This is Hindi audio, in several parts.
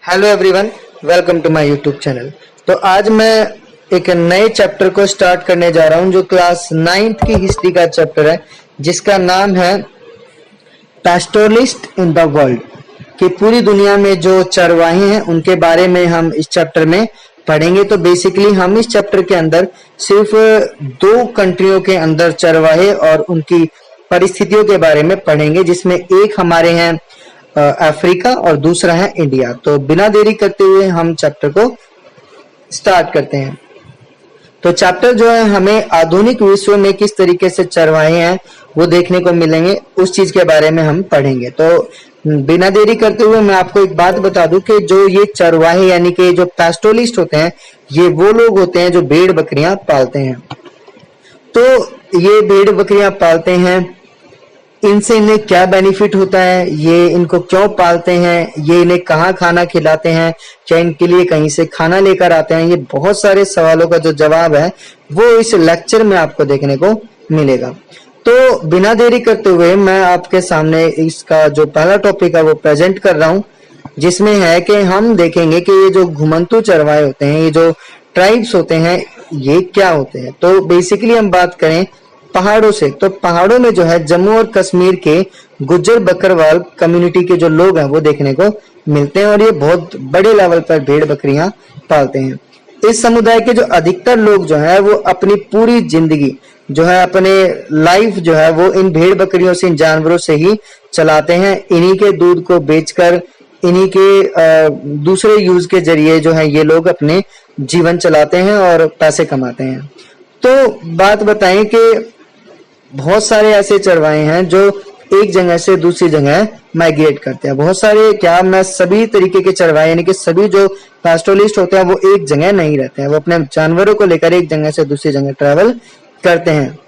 Hello everyone, welcome to my YouTube channel. तो आज मैं एक नए चैप्टर को स्टार्ट करने जा रहा हूं जो क्लास 9th की हिस्ट्री का चैप्टर है, जिसका नाम है पैस्टोरलिस्ट इन द वर्ल्ड। कि पूरी दुनिया में जो चरवाहे हैं उनके बारे में हम इस चैप्टर में पढ़ेंगे। तो बेसिकली हम इस चैप्टर के अंदर सिर्फ दो कंट्रियों के अंदर चरवाहे और उनकी परिस्थितियों के बारे में पढ़ेंगे, जिसमें एक हमारे हैं अफ्रीका और दूसरा है इंडिया। तो बिना देरी करते हुए हम चैप्टर को स्टार्ट करते हैं। तो चैप्टर जो है हमें आधुनिक विश्व में किस तरीके से चरवाहे हैं वो देखने को मिलेंगे, उस चीज के बारे में हम पढ़ेंगे। तो बिना देरी करते हुए मैं आपको एक बात बता दूं कि जो ये चरवाहे यानी कि जो पैस्टोरलिस्ट होते हैं, ये वो लोग होते हैं जो भेड़ बकरियां पालते हैं। तो ये भेड़ बकरियां पालते हैं, इनसे इन्हें क्या बेनिफिट होता है, ये इनको क्यों पालते हैं, ये इन्हें कहाँ खाना खिलाते हैं, क्या इनके लिए कहीं से खाना लेकर आते हैं, ये बहुत सारे सवालों का जो जवाब है वो इस लेक्चर में आपको देखने को मिलेगा। तो बिना देरी करते हुए मैं आपके सामने इसका जो पहला टॉपिक है वो प्रेजेंट कर रहा हूँ, जिसमें है कि हम देखेंगे कि ये जो घुमंतु चरवाहे होते हैं, ये जो ट्राइब्स होते हैं, ये क्या होते हैं। तो बेसिकली हम बात करें पहाड़ों से, तो पहाड़ों में जो है जम्मू और कश्मीर के गुज्जर बकरवाल कम्युनिटी के जो लोग हैं वो देखने को मिलते हैं, और ये बहुत बड़े लेवल पर भेड़ बकरियां पालते हैं। इस समुदाय के जो अधिकतर लोग जो है वो अपनी पूरी जिंदगी जो है, अपने लाइफ जो है वो इन भेड़ बकरियों से, इन जानवरों से ही चलाते हैं। इन्हीं के दूध को बेचकर, इन्हीं के दूसरे यूज के जरिए जो है ये लोग अपने जीवन चलाते हैं और पैसे कमाते हैं। तो बात बताएं कि बहुत सारे ऐसे चरवाहे हैं जो एक जगह से दूसरी जगह माइग्रेट करते हैं। बहुत सारे, क्या मैं सभी तरीके के चरवाहे यानी कि सभी जो पैस्टोरलिस्ट होते हैं वो एक जगह नहीं रहते हैं, वो अपने जानवरों को लेकर एक जगह से दूसरी जगह ट्रैवल करते हैं।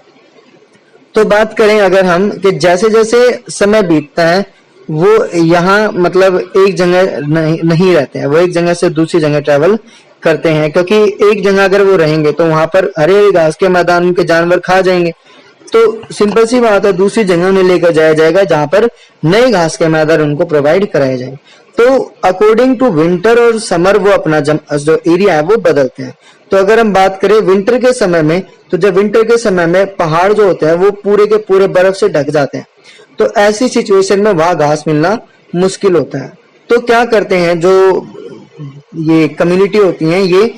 तो बात करें अगर हम कि जैसे जैसे समय बीतता है वो यहाँ मतलब एक जगह नहीं रहते हैं, वो एक जगह से दूसरी जगह ट्रैवल करते हैं, क्योंकि एक जगह अगर वो रहेंगे तो वहां पर हरे हरे घास के मैदान उनके जानवर खा जाएंगे। तो सिंपल सी बात है, दूसरी जगह उन्हें लेकर जाया जाएगा जहां पर नए घास के मैदान उनको प्रोवाइड कराए जाए। तो अकॉर्डिंग टू विंटर और समर वो अपना जो एरिया है वो बदलते हैं। तो अगर हम बात करें विंटर के समय में, तो जब विंटर के समय में पहाड़ जो होते हैं वो पूरे के पूरे बर्फ से ढक जाते हैं, तो ऐसी सिचुएशन में वहां घास मिलना मुश्किल होता है। तो क्या करते हैं, जो ये कम्युनिटी होती है ये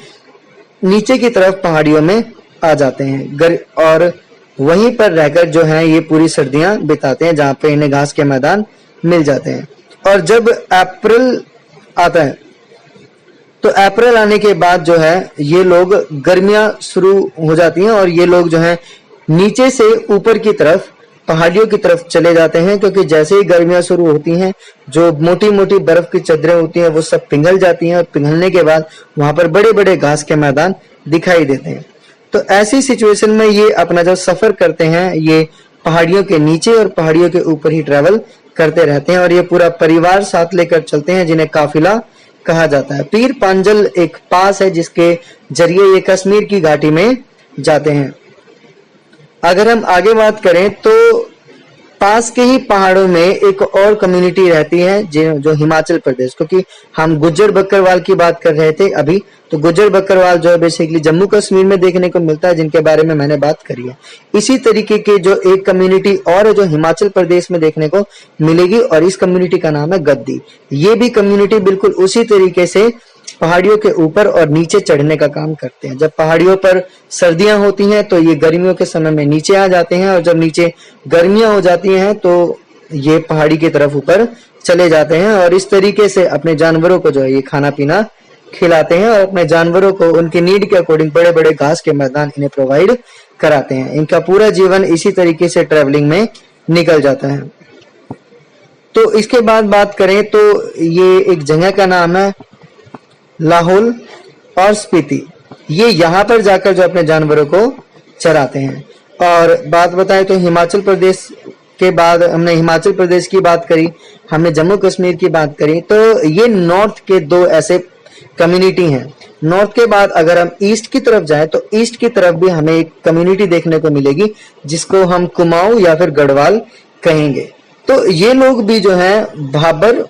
नीचे की तरफ पहाड़ियों में आ जाते हैं और वहीं पर रहकर जो है ये पूरी सर्दियां बिताते हैं, जहां पे इन्हें घास के मैदान मिल जाते हैं। और जब अप्रैल आता है तो अप्रैल आने के बाद जो है ये लोग, गर्मियां शुरू हो जाती हैं और ये लोग जो है नीचे से ऊपर की तरफ पहाड़ियों की तरफ चले जाते हैं, क्योंकि जैसे ही गर्मियां शुरू होती हैं जो मोटी मोटी बर्फ की चद्दरें होती हैं वो सब पिघल जाती हैं, और पिघलने के बाद वहां पर बड़े बड़े घास के मैदान दिखाई देते हैं। तो ऐसी सिचुएशन में ये अपना जो सफर करते हैं ये पहाड़ियों के नीचे और पहाड़ियों के ऊपर ही ट्रैवल करते रहते हैं, और ये पूरा परिवार साथ लेकर चलते हैं, जिन्हें काफिला कहा जाता है। पीर पांजल एक पास है जिसके जरिए ये कश्मीर की घाटी में जाते हैं। अगर हम आगे बात करें तो पास के ही पहाड़ों में एक और कम्युनिटी रहती है जो हिमाचल प्रदेश, क्योंकि हम गुज्जर बकरवाल की बात कर रहे थे अभी, तो गुज्जर बकरवाल जो है बेसिकली जम्मू कश्मीर में देखने को मिलता है, जिनके बारे में मैंने बात करी है। इसी तरीके के जो एक कम्युनिटी और है जो हिमाचल प्रदेश में देखने को मिलेगी, और इस कम्युनिटी का नाम है गद्दी। ये भी कम्युनिटी बिल्कुल उसी तरीके से पहाड़ियों के ऊपर और नीचे चढ़ने का काम करते हैं। जब पहाड़ियों पर सर्दियां होती हैं तो ये गर्मियों के समय में नीचे आ जाते हैं, और जब नीचे गर्मियां हो जाती हैं तो ये पहाड़ी की तरफ ऊपर चले जाते हैं, और इस तरीके से अपने जानवरों को जो है ये खाना पीना खिलाते हैं, और अपने जानवरों को उनकी नीड के अकॉर्डिंग बड़े बड़े घास के मैदान इन्हें प्रोवाइड कराते हैं। इनका पूरा जीवन इसी तरीके से ट्रेवलिंग में निकल जाता है। तो इसके बाद बात करें तो ये एक जगह का नाम है लाहौल और स्पीति। ये यहाँ पर जाकर जो अपने जानवरों को चराते हैं। और बात बताएं तो हिमाचल प्रदेश के बाद हमने हिमाचल प्रदेश की बात करी, हमने जम्मू कश्मीर की बात करी, तो ये नॉर्थ के दो ऐसे कम्युनिटी हैं। नॉर्थ के बाद अगर हम ईस्ट की तरफ जाएं तो ईस्ट की तरफ भी हमें एक कम्युनिटी देखने को मिलेगी जिसको हम कुमाऊं या फिर गढ़वाल कहेंगे। तो ये लोग भी जो है भाबर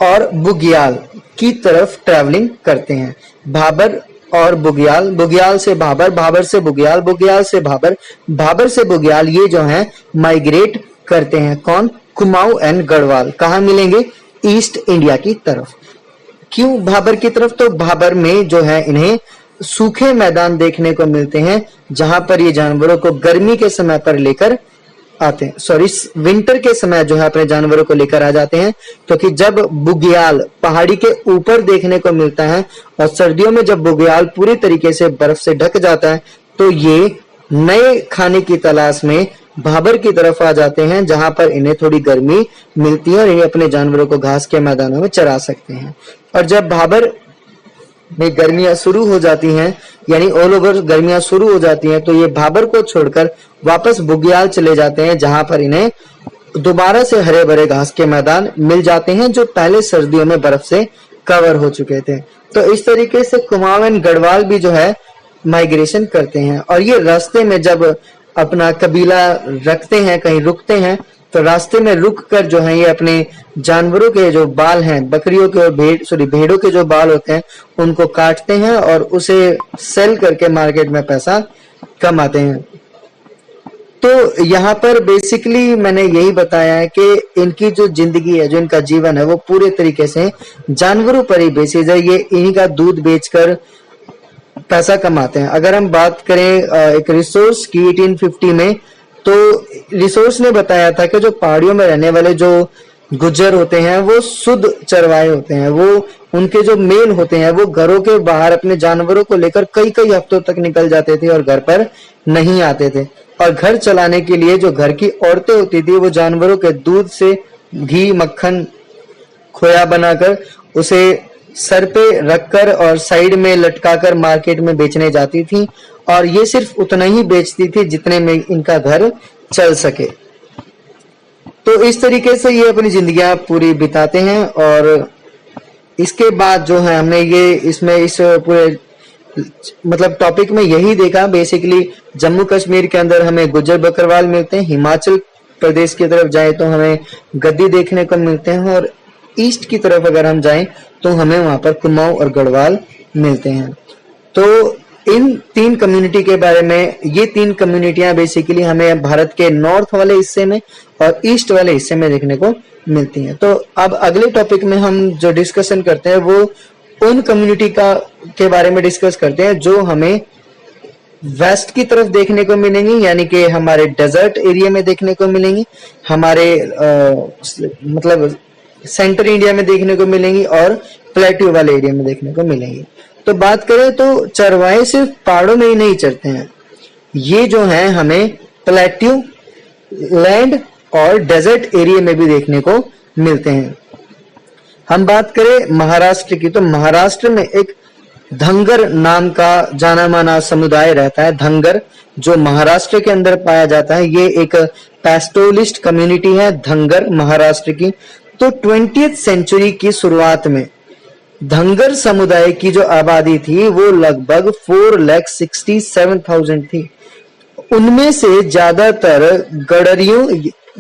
और बुग्याल की तरफ ट्रैवलिंग करते हैं। भाबर और बुग्याल, बुग्याल से भाबर, भाबर से बुग्याल, बुग्याल से भाबर, भाबर से बुग्याल, ये जो है माइग्रेट करते हैं। कौन? कुमाऊं एंड गढ़वाल। कहाँ मिलेंगे? ईस्ट इंडिया की तरफ। क्यों भाबर की तरफ? तो भाबर में जो है इन्हें सूखे मैदान देखने को मिलते हैं, जहां पर ये जानवरों को गर्मी के समय पर लेकर आते हैं, सॉरी विंटर के समय जो है अपने जानवरों को लेकर आ जाते हैं। क्योंकि जब बुग्याल पहाड़ी के ऊपर देखने को मिलता है और सर्दियों में जब बुग्याल पूरी तरीके से बर्फ से ढक जाता है, तो ये नए खाने की तलाश में भाबर की तरफ आ जाते हैं, जहां पर इन्हें थोड़ी गर्मी मिलती है और ये अपने जानवरों को घास के मैदानों में चरा सकते हैं। और जब भाबर में गर्मियां शुरू हो जाती हैं, यानी ऑल ओवर गर्मियां शुरू हो जाती हैं, तो ये भाबर को छोड़कर वापस बुग्याल चले जाते हैं, जहां पर इन्हें दोबारा से हरे भरे घास के मैदान मिल जाते हैं, जो पहले सर्दियों में बर्फ से कवर हो चुके थे। तो इस तरीके से कुमाऊं एंड गढ़वाल भी जो है माइग्रेशन करते हैं। और ये रास्ते में जब अपना कबीला रखते हैं, कहीं रुकते हैं, तो रास्ते में रुक कर जो है ये अपने जानवरों के जो बाल हैं, बकरियों के और भेड़ों के जो बाल होते हैं, उनको काटते हैं और उसे सेल करके मार्केट में पैसा कमाते हैं। तो यहाँ पर बेसिकली मैंने यही बताया है कि इनकी जो जिंदगी है, जो इनका जीवन है, वो पूरे तरीके से जानवरों पर ही बेसिस है। ये इन्हीं का दूध बेचकर पैसा कमाते हैं। अगर हम बात करें एक रिसोर्स की 1850 में, तो रिसोर्स ने बताया था कि जो पहाड़ियों में रहने वाले जो गुज्जर होते हैं वो शुद्ध चरवाहे होते हैं। वो उनके जो मेल होते हैं वो घरों के बाहर अपने जानवरों को लेकर कई कई हफ्तों तक निकल जाते थे और घर पर नहीं आते थे। और घर चलाने के लिए जो घर की औरतें होती थी वो जानवरों के दूध से घी, मक्खन, खोया बनाकर उसे सर पे रखकर और साइड में लटकाकर मार्केट में बेचने जाती थी। और ये सिर्फ उतना ही बेचती थी जितने में इनका घर चल सके। तो इस तरीके से ये अपनी जिंदगियां पूरी बिताते हैं। और इसके बाद जो है हमने ये इसमें इस पूरे मतलब टॉपिक में यही देखा, बेसिकली जम्मू कश्मीर के अंदर हमें गुज्जर बकरवाल मिलते हैं, हिमाचल प्रदेश की तरफ जाए तो हमें गद्दी देखने को मिलते हैं, और ईस्ट की तरफ अगर हम जाएं तो हमें वहां पर कुमाऊं और गढ़वाल मिलते हैं। तो इन तीन कम्युनिटी के बारे में, ये तीन कम्युनिटियां बेसिकली हमें भारत के नॉर्थ वाले हिस्से में और ईस्ट वाले हिस्से में देखने को मिलती हैं। तो अब अगले टॉपिक में हम जो डिस्कशन करते हैं वो उन कम्युनिटी के बारे में डिस्कस करते हैं जो हमें वेस्ट की तरफ देखने को मिलेंगी, यानी कि हमारे डेजर्ट एरिया में देखने को मिलेंगी, हमारे मतलब सेंटर इंडिया में देखने को मिलेंगी और प्लेट्यू वाले एरिया में देखने को मिलेंगी। तो बात करें तो चरवाहे सिर्फ पहाड़ों में ही नहीं चरते हैं, ये जो है हमें प्लेट्यू लैंड और डेजर्ट एरिया में भी देखने को मिलते हैं। हम बात करें महाराष्ट्र की, तो महाराष्ट्र में एक धंगर नाम का जाना माना समुदाय रहता है। धंगर जो महाराष्ट्र के अंदर पाया जाता है, ये एक पैस्टोलिस्ट कम्युनिटी है धंगर महाराष्ट्र की। तो 20th सेंचुरी की शुरुआत में धंगर समुदाय की जो आबादी थी वो लगभग 4,67,000 थी। उनमें से ज्यादातर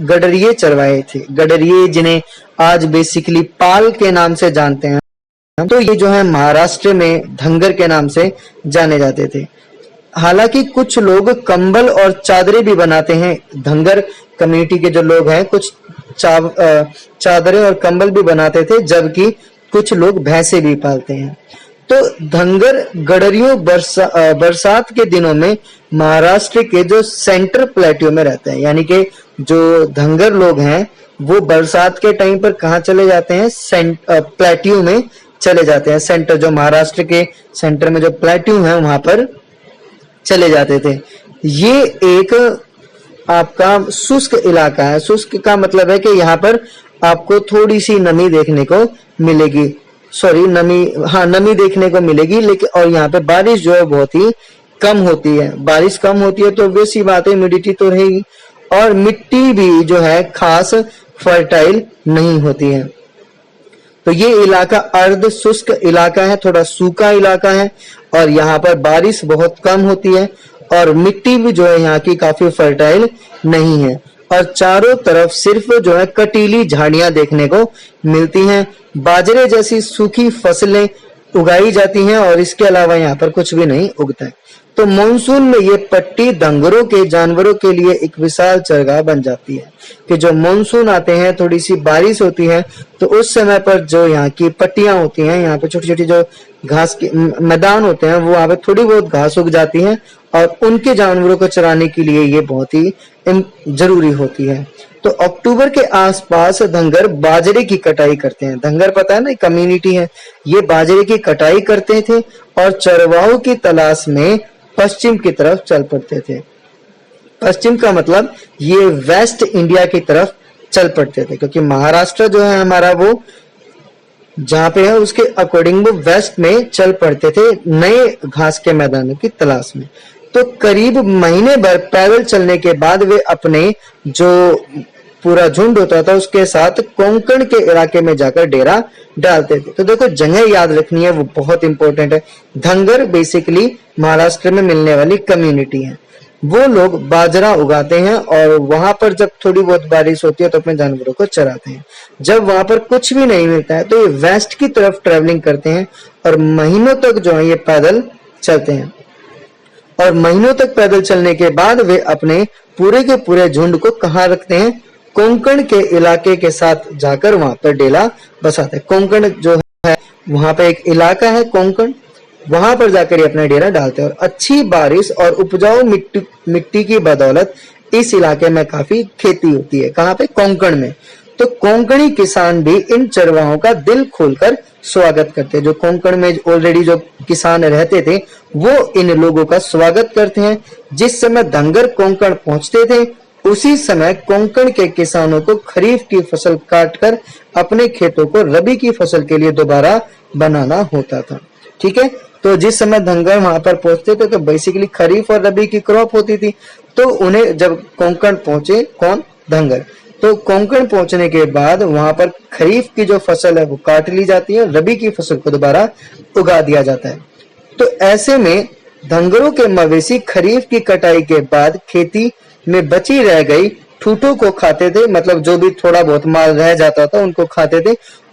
गडरिये चरवाहे थे। गडरिये जिन्हें आज बेसिकली पाल के नाम से जानते हैं, तो ये जो है महाराष्ट्र में धंगर के नाम से जाने जाते थे। हालांकि कुछ लोग कंबल और चादरें भी बनाते हैं। धंगर कम्युनिटी के जो लोग हैं कुछ चादरें और कंबल भी बनाते थे, जबकि कुछ लोग भैंसे भी पालते हैं। तो धंगर गडरियों बरसात के दिनों में महाराष्ट्र के जो सेंटर प्लेट्यू में रहते हैं, यानी कि जो धंगर लोग हैं वो बरसात के टाइम पर कहाँ चले जाते हैं? प्लेट्यू में चले जाते हैं। सेंटर जो महाराष्ट्र के सेंटर में जो प्लेट्यू है वहां पर चले जाते थे। ये एक आपका शुष्क इलाका है। शुष्क का मतलब है कि यहाँ पर आपको थोड़ी सी नमी देखने को मिलेगी, नमी देखने को मिलेगी, लेकिन और यहाँ पे बारिश जो है बहुत ही कम होती है। बारिश कम होती है तो वैसी बात है, ह्यूमिडिटी तो रहेगी, और मिट्टी भी जो है खास फर्टाइल नहीं होती है। तो ये इलाका अर्ध शुष्क इलाका है, थोड़ा सूखा इलाका है, और यहाँ पर बारिश बहुत कम होती है, और मिट्टी भी जो है यहाँ की काफी फर्टाइल नहीं है, और चारों तरफ सिर्फ जो है कटीली झाड़ियां देखने को मिलती हैं। बाजरे जैसी सूखी फसलें उगाई जाती हैं और इसके अलावा यहाँ पर कुछ भी नहीं उगता है। तो मानसून में ये पट्टी डंगरों के जानवरों के लिए एक विशाल चरगाह बन जाती है कि जो मानसून आते हैं, थोड़ी सी बारिश होती है, तो उस समय पर जो यहाँ की पट्टियां होती हैं, यहाँ पे छोटी छोटी जो घास के मैदान होते हैं, वो वहां पे थोड़ी बहुत घास उग जाती है और उनके जानवरों को चराने के लिए ये बहुत ही जरूरी होती है। तो अक्टूबर के आसपास धंगर बाजरे की कटाई करते हैं। धंगर पता है ना, कम्युनिटी है, ये बाजरे की कटाई करते थे और चरवाहों की तलाश में पश्चिम की तरफ चल पड़ते थे। पश्चिम का मतलब ये वेस्ट इंडिया की तरफ चल पड़ते थे, क्योंकि महाराष्ट्र जो है हमारा, वो जहाँ पे है उसके अकॉर्डिंग वो वेस्ट में चल पड़ते थे नए घास के मैदानों की तलाश में। तो करीब महीने भर पैदल चलने के बाद वे अपने जो पूरा झुंड होता था उसके साथ कोंकण के इलाके में जाकर डेरा डालते थे। तो देखो, जगह याद रखनी है, वो बहुत इंपॉर्टेंट है। धंगर बेसिकली महाराष्ट्र में मिलने वाली कम्युनिटी है। वो लोग बाजरा उगाते हैं और वहां पर जब थोड़ी बहुत बारिश होती है तो अपने जानवरों को चराते हैं। जब वहां पर कुछ भी नहीं मिलता है तो ये वेस्ट की तरफ ट्रेवलिंग करते हैं और महीनों तक जो है ये पैदल चलते हैं। और महीनों तक पैदल चलने के बाद वे अपने पूरे के पूरे झुंड को कहाँ रखते हैं? कोंकण के इलाके के साथ जाकर वहां पर डेरा बसाते हैं। कोंकण जो है वहां पे एक इलाका है कोंकण, वहां पर जाकर ये अपना डेरा डालते हैं। और अच्छी बारिश और उपजाऊ मिट्टी की बदौलत इस इलाके में काफी खेती होती है। कहाँ पे? कोंकण में। तो कोंकणी किसान भी इन चरवाहों का दिल खोलकर स्वागत करते हैं। जो कोंकण में ऑलरेडी जो किसान रहते थे वो इन लोगों का स्वागत करते हैं। जिस समय धंगर कोंकण पहुंचते थे उसी समय कोंकण के किसानों को खरीफ की फसल काटकर अपने खेतों को रबी की फसल के लिए दोबारा बनाना होता था। ठीक है, तो जिस समय धंगर वहां पर पहुंचते थे तो बेसिकली खरीफ और रबी की क्रॉप होती थी। तो उन्हें जब कोंकण पहुंचे, कौन? धंगर, तो कोंकण पहुंचने के बाद वहां पर खरीफ की जो फसल है वो काट ली जाती है, रबी की फसल को दोबारा उगा दिया जाता है। तो ऐसे में धंगरों के मवेशी खरीफ की कटाई के बाद खेती में बची रह गई ठूठों को खाते थे, मतलब जो भी थोड़ा बहुत माल रह जाता था उनको खाते थे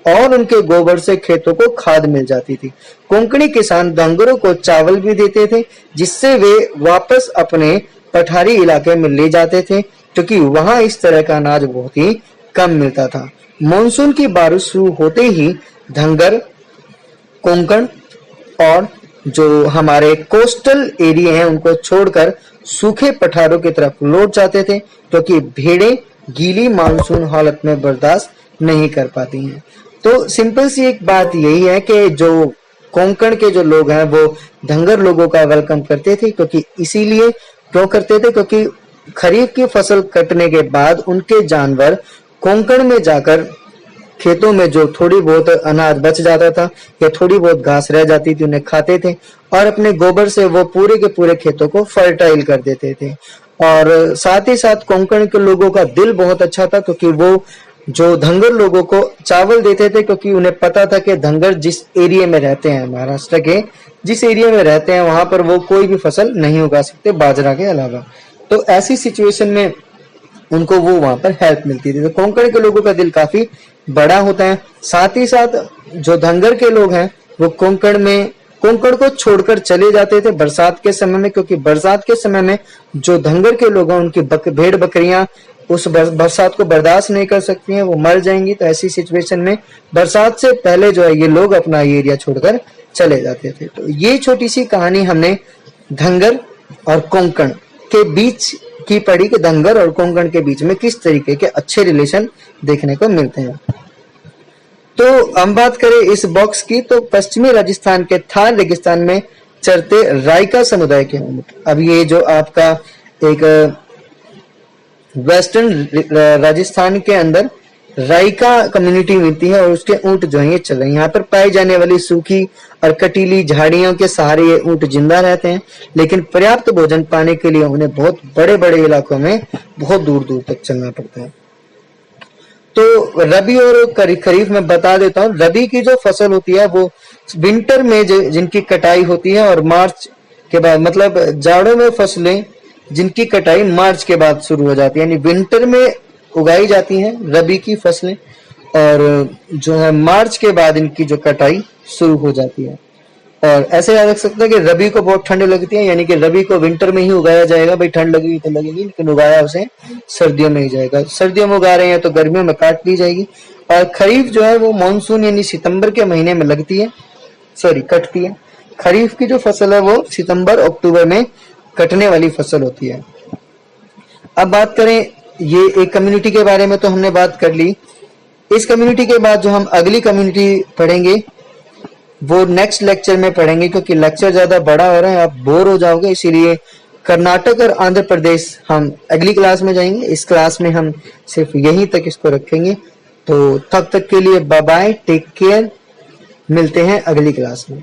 और उनके गोबर से खेतों को खाद मिल जाती थी। कोंकणी किसान धंगरों को चावल भी देते थे जिससे वे वापस अपने पठारी इलाके में ले जाते थे, क्योंकि वहां इस तरह का अनाज बहुत ही कम मिलता था। मॉनसून की बारिश शुरू होते ही धंगर, कोंकण और जो हमारे कोस्टल एरिया हैं उनको छोड़कर सूखे पठारों की तरफ लौट जाते थे, क्योंकि भेड़ें गीली मानसून हालत में बर्दाश्त नहीं कर पाती हैं। तो सिंपल सी एक बात यही है कि जो कोंकण के जो लोग हैं वो धंगर लोगों का वेलकम करते थे, क्योंकि इसीलिए क्यों करते थे? क्योंकि खरीफ की फसल कटने के बाद उनके जानवर कोंकण में जाकर खेतों में जो थोड़ी बहुत अनाज बच जाता था या थोड़ी बहुत घास रह जाती थी उन्हें खाते थे और अपने गोबर से वो पूरे के पूरे खेतों को फर्टाइल कर देते थे। और साथ ही साथ कोंकण के लोगों का दिल बहुत अच्छा था, क्योंकि वो जो धंगर लोगों को चावल देते थे, क्योंकि उन्हें पता था कि धंगर जिस एरिया में रहते हैं, महाराष्ट्र के जिस एरिया में रहते हैं वहां पर वो कोई भी फसल नहीं उगा सकते बाजरा के अलावा। तो ऐसी सिचुएशन में उनको वो वहां पर हेल्प मिलती थी। तो कोंकण के लोगों का दिल काफी बड़ा होता है। साथ ही साथ जो धंगर के लोग हैं वो कोंकण को छोड़कर चले जाते थे बरसात के समय में, क्योंकि बरसात के समय में जो धंगर के लोग हैं उनकी भेड़ बकरियां उस बरसात को बर्दाश्त नहीं कर सकती हैं, वो मर जाएंगी। तो ऐसी सिचुएशन में बरसात से पहले जो है ये लोग अपना एरिया छोड़कर चले जाते थे। तो ये छोटी सी कहानी हमने धंगर और कोंकण के बीच की पढ़ी कि धंगर और कोंकण के बीच में किस तरीके के अच्छे रिलेशन देखने को मिलते हैं। तो हम बात करें इस बॉक्स की, तो पश्चिमी राजस्थान के थार रेगिस्तान में चरते रायका समुदाय के ऊंट। अब ये जो आपका एक वेस्टर्न राजस्थान के अंदर रायका कम्युनिटी मिलती है और उसके ऊंट जो है ये चल रहे हैं। यहाँ पर पाई जाने वाली सूखी और कटीली झाड़ियों के सहारे ये ऊंट जिंदा रहते हैं, लेकिन पर्याप्त भोजन पाने के लिए उन्हें बहुत बड़े बड़े इलाकों में बहुत दूर दूर तक चलना पड़ता है। तो रबी और खरीफ में बता देता हूँ। रबी की जो फसल होती है वो विंटर में जिनकी कटाई होती है और मार्च के बाद, मतलब जाड़ों में फसलें जिनकी कटाई मार्च के बाद शुरू हो जाती है, यानी विंटर में उगाई जाती हैं रबी की फसलें। और जो है मार्च के बाद इनकी जो कटाई शुरू हो जाती है। और ऐसे याद रख सकते हैं कि रबी को बहुत ठंड लगती है, यानी कि रबी को विंटर में ही उगाया जाएगा। भाई ठंड लगेगी तो लगेगी, लेकिन उगाया उसे सर्दियों में ही जाएगा। सर्दियों में उगा रहे हैं तो गर्मियों में काट ली जाएगी। और खरीफ जो है वो मानसून यानी सितंबर के महीने में लगती है, सॉरी कटती है। खरीफ की जो फसल है वो सितंबर अक्टूबर में कटने वाली फसल होती है। अब बात करें ये एक कम्युनिटी के बारे में तो हमने बात कर ली। इस कम्युनिटी के बाद जो हम अगली कम्युनिटी पढ़ेंगे वो नेक्स्ट लेक्चर में पढ़ेंगे, क्योंकि लेक्चर ज्यादा बड़ा हो रहा है, आप बोर हो जाओगे। इसीलिए कर्नाटक और आंध्र प्रदेश हम अगली क्लास में जाएंगे। इस क्लास में हम सिर्फ यहीं तक इसको रखेंगे। तो तब तक के लिए बाय बाय, टेक केयर, मिलते हैं अगली क्लास में।